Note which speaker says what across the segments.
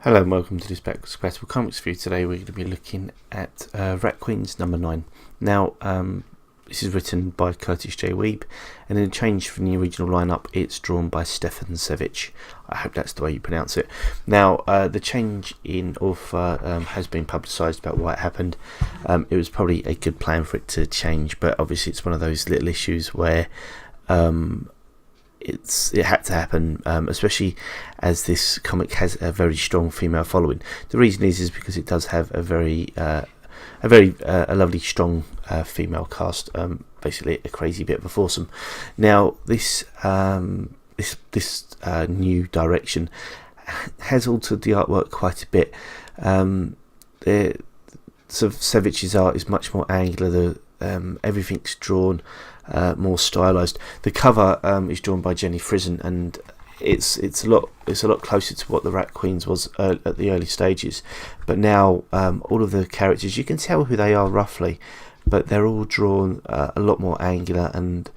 Speaker 1: Hello and welcome to this Compatible Comics Review. Today we're going to be looking at Rat Queens number 9. Now, this is written by Kurtis Wiebe, and in a change from the original lineup, it's drawn by Stjepan Sejic. I hope that's the way you pronounce it. Now, the change in author has been publicised about why it happened. It was probably a good plan for it to change, but obviously it's one of those little issues where it had to happen, especially as this comic has a very strong female following. The reason is because it does have a very lovely strong female cast, basically a crazy bit of a foursome. Now this new direction has altered the artwork quite a bit. Sevic's art is much more angular. Everything's drawn more stylized. The cover is drawn by Frison, and it's a lot closer to what the Rat Queens was at the early stages. But now all of the characters, you can tell who they are roughly, but they're all drawn a lot more angular, and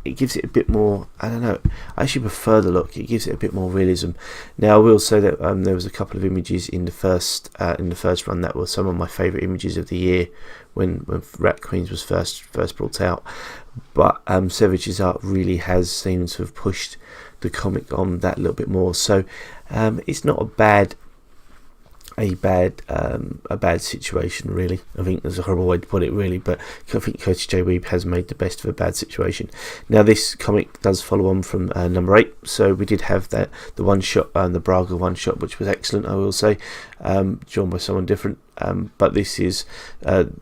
Speaker 1: it gives it a bit more, I don't know, I actually prefer the look. It gives it a bit more realism. Now I will say that there was a couple of images in the first run that were some of my favourite images of the year when Rat Queens was first brought out. But Sejic's art really has seemed to have pushed the comic on that little bit more. So it's not a bad situation, really. I think there's a horrible way to put it, really, but I think Kurtis Wiebe has made the best of a bad situation. Now this comic does follow on from number 8, so we did have the one shot, the Braga one shot, which was excellent, I will say, drawn by someone different. But this is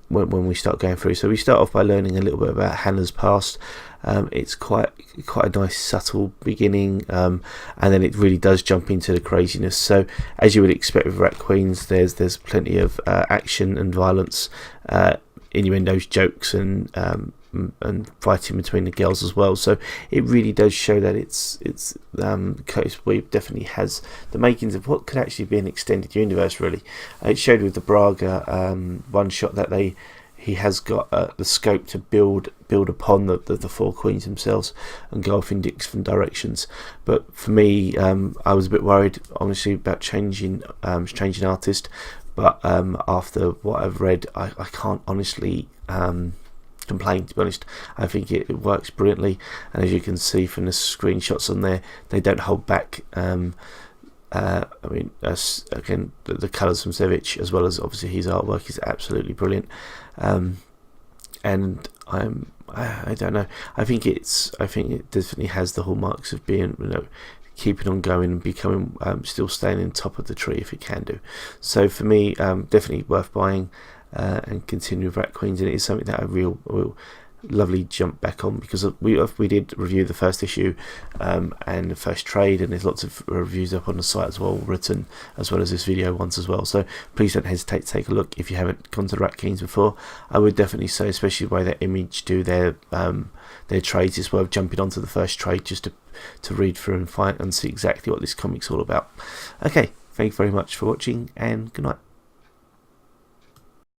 Speaker 1: when we start going through. So we start off by learning a little bit about Hannah's past. It's quite a nice subtle beginning, and then it really does jump into the craziness. So as you would expect with Rat Queens, there's plenty of action and violence, innuendos, jokes, and fighting between the girls as well. So it really does show that it's Kurtis Wiebe definitely has the makings of what could actually be an extended universe, really. It showed with the Braga one shot that he has got the scope to build upon the four queens themselves and go off in different directions. But for me, I was a bit worried, honestly, about changing artist. But after what I've read, I can't honestly complain, to be honest. I think it works brilliantly, and as you can see from the screenshots on there, they don't hold back. Again, the colours from Sejic, as well as obviously his artwork, is absolutely brilliant. And I don't know. I think it definitely has the hallmarks of being, keeping on going and becoming, still staying in top of the tree if it can do. So for me, definitely worth buying and continue with Rat Queens, and it is something that I will lovely jump back on, because we did review the first issue and the first trade, and there's lots of reviews up on the site as well, written, as well as this video once as well. So please don't hesitate to take a look if you haven't gone to Rat Queens before. I would definitely say, especially the way that Image do their trades, it's worth jumping onto the first trade just to read through and find and see exactly what this comic's all about. Okay, thank you very much for watching, and good night.